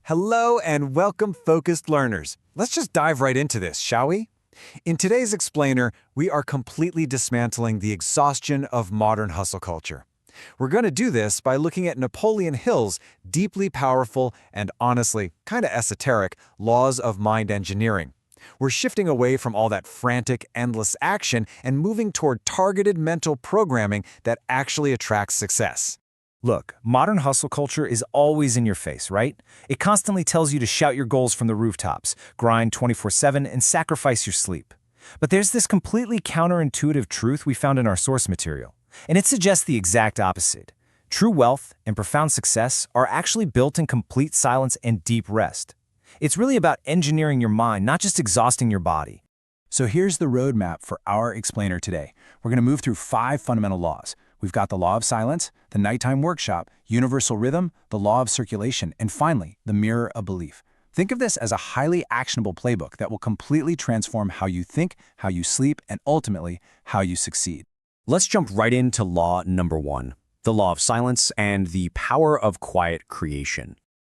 Hello and welcome, focused learners. Let's just dive right into this, shall we? In today's explainer, we are completely dismantling the exhaustion of modern hustle culture. We're going to do this by looking at Napoleon Hill's deeply powerful and honestly kind of esoteric laws of mind engineering. We're shifting away from all that frantic, endless action and moving toward targeted mental programming that actually attracts success. Look, modern hustle culture is always in your face, right? It constantly tells you to shout your goals from the rooftops, grind 24/7, and sacrifice your sleep. But there's this completely counterintuitive truth we found in our source material, and it suggests the exact opposite. True wealth and profound success are actually built in complete silence and deep rest. It's really about engineering your mind, not just exhausting your body. So here's the roadmap for our explainer today. We're going to move through 5 fundamental laws. We've got the law of silence, the nighttime workshop, universal rhythm, the law of circulation, and finally, the mirror of belief. Think of this as a highly actionable playbook that will completely transform how you think, how you sleep, and ultimately, how you succeed. Let's jump right into law number 1, the law of silence and the power of quiet creation.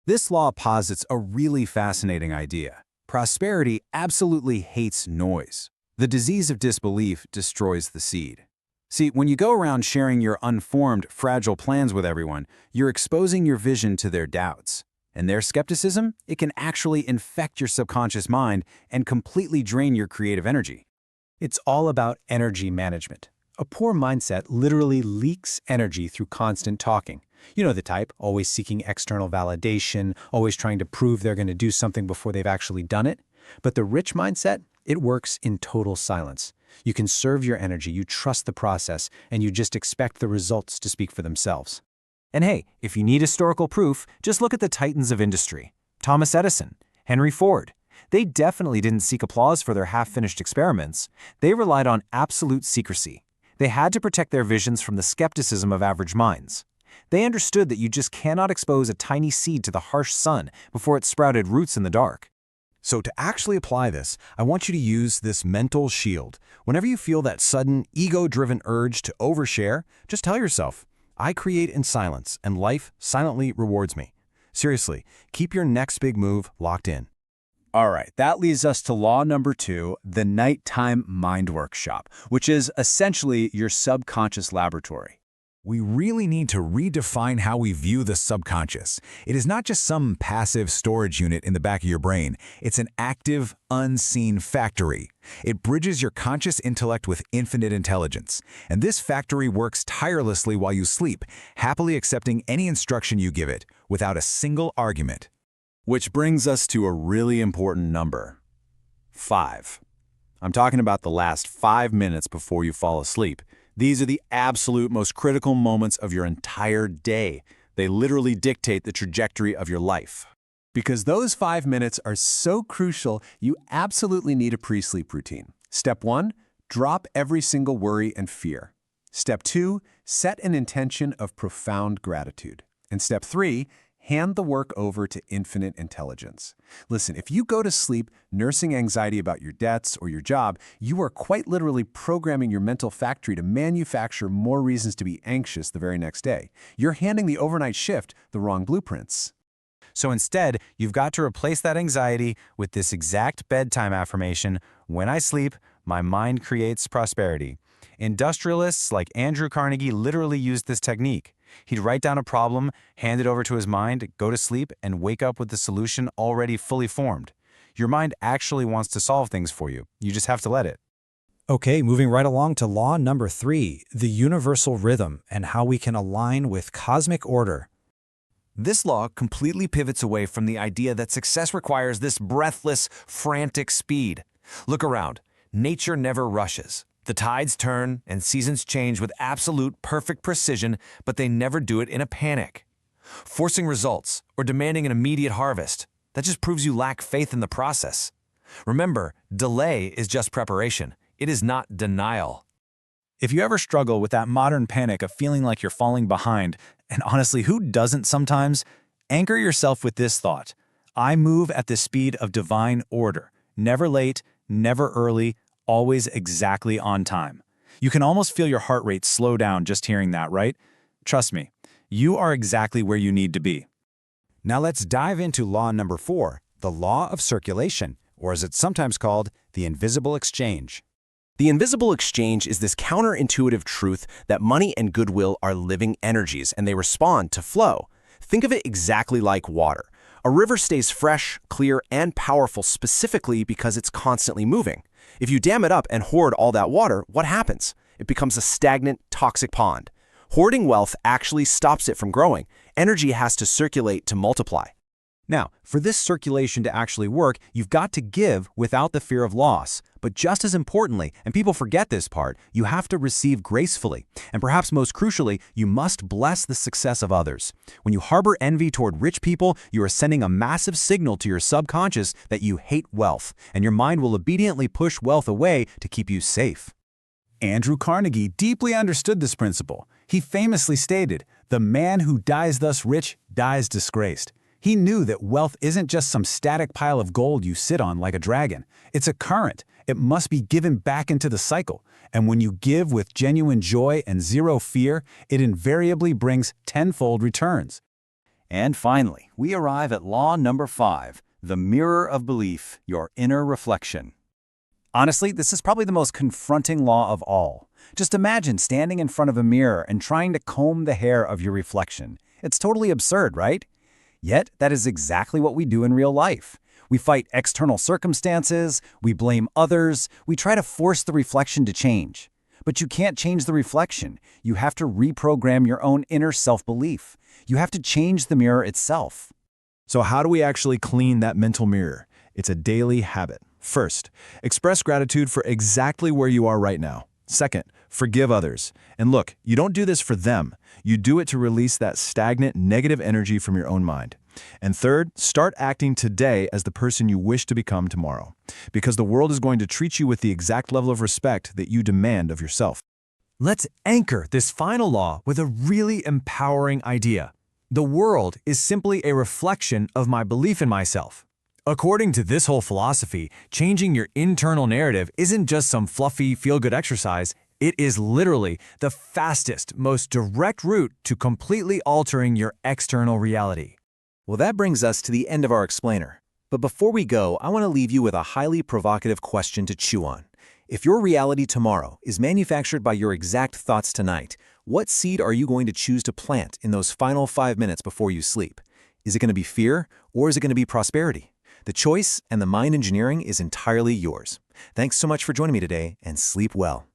This law posits a really fascinating idea. Prosperity absolutely hates noise. The disease of disbelief destroys the seed. See, when you go around sharing your unformed, fragile plans with everyone, you're exposing your vision to their doubts. And their skepticism, it can actually infect your subconscious mind and completely drain your creative energy. It's all about energy management. A poor mindset literally leaks energy through constant talking. You know the type, always seeking external validation, always trying to prove they're going to do something before they've actually done it. But the rich mindset, it works in total silence. You conserve your energy, you trust the process, and you just expect the results to speak for themselves. And hey, if you need historical proof, just look at the titans of industry. Thomas Edison, Henry Ford. They definitely didn't seek applause for their half-finished experiments. They relied on absolute secrecy. They had to protect their visions from the skepticism of average minds. They understood that you just cannot expose a tiny seed to the harsh sun before it sprouted roots in the dark. So to actually apply this, I want you to use this mental shield. Whenever you feel that sudden, ego-driven urge to overshare, just tell yourself, I create in silence, and life silently rewards me. Seriously, keep your next big move locked in. All right, that leads us to law number 2, the nighttime mind workshop, which is essentially your subconscious laboratory. We really need to redefine how we view the subconscious. It is not just some passive storage unit in the back of your brain. It's an active, unseen factory. It bridges your conscious intellect with infinite intelligence. And this factory works tirelessly while you sleep, happily accepting any instruction you give it, without a single argument. Which brings us to a really important number. 5. I'm talking about the last 5 minutes before you fall asleep. These are the absolute most critical moments of your entire day. They literally dictate the trajectory of your life. Because those 5 minutes are so crucial, you absolutely need a pre-sleep routine. Step 1, drop every single worry and fear. Step 2, set an intention of profound gratitude. And step 3, hand the work over to infinite intelligence. Listen, if you go to sleep nursing anxiety about your debts or your job, you are quite literally programming your mental factory to manufacture more reasons to be anxious the very next day. You're handing the overnight shift the wrong blueprints. So instead, you've got to replace that anxiety with this exact bedtime affirmation: when I sleep, my mind creates prosperity. Industrialists like Andrew Carnegie literally used this technique. He'd write down a problem, hand it over to his mind, go to sleep, and wake up with the solution already fully formed. Your mind actually wants to solve things for you. You just have to let it. Okay, moving right along to law number 3, the universal rhythm and how we can align with cosmic order. This law completely pivots away from the idea that success requires this breathless, frantic speed. Look around. Nature never rushes. The tides turn and seasons change with absolute perfect precision, but they never do it in a panic. Forcing results or demanding an immediate harvest, that just proves you lack faith in the process. Remember, delay is just preparation. It is not denial. If you ever struggle with that modern panic of feeling like you're falling behind, and honestly, who doesn't sometimes, anchor yourself with this thought: I move at the speed of divine order, never late, never early, always exactly on time. You can almost feel your heart rate slow down just hearing that, right? Trust me, you are exactly where you need to be. Now let's dive into law number 4, the law of circulation, or as it's sometimes called, the invisible exchange. The invisible exchange is this counterintuitive truth that money and goodwill are living energies and they respond to flow. Think of it exactly like water. A river stays fresh, clear, and powerful specifically because it's constantly moving. If you dam it up and hoard all that water, what happens? It becomes a stagnant, toxic pond. Hoarding wealth actually stops it from growing. Energy has to circulate to multiply. Now, for this circulation to actually work, you've got to give without the fear of loss. But just as importantly, and people forget this part, you have to receive gracefully. And perhaps most crucially, you must bless the success of others. When you harbor envy toward rich people, you are sending a massive signal to your subconscious that you hate wealth, and your mind will obediently push wealth away to keep you safe. Andrew Carnegie deeply understood this principle. He famously stated, "The man who dies thus rich dies disgraced." He knew that wealth isn't just some static pile of gold you sit on like a dragon. It's a current. It must be given back into the cycle. And when you give with genuine joy and zero fear, it invariably brings tenfold returns. And finally, we arrive at law number 5, the mirror of belief, your inner reflection. Honestly, this is probably the most confronting law of all. Just imagine standing in front of a mirror and trying to comb the hair of your reflection. It's totally absurd, right? Yet, that is exactly what we do in real life. We fight external circumstances, we blame others, we try to force the reflection to change. But you can't change the reflection. You have to reprogram your own inner self-belief. You have to change the mirror itself. So how do we actually clean that mental mirror? It's a daily habit. First, express gratitude for exactly where you are right now. Second, forgive others. And look, you don't do this for them. You do it to release that stagnant, negative energy from your own mind. And third, start acting today as the person you wish to become tomorrow. Because the world is going to treat you with the exact level of respect that you demand of yourself. Let's anchor this final law with a really empowering idea. The world is simply a reflection of my belief in myself. According to this whole philosophy, changing your internal narrative isn't just some fluffy, feel-good exercise. It is literally the fastest, most direct route to completely altering your external reality. Well, that brings us to the end of our explainer. But before we go, I want to leave you with a highly provocative question to chew on. If your reality tomorrow is manufactured by your exact thoughts tonight, what seed are you going to choose to plant in those final 5 minutes before you sleep? Is it going to be fear, or is it going to be prosperity? The choice and the mind engineering is entirely yours. Thanks so much for joining me today, and sleep well.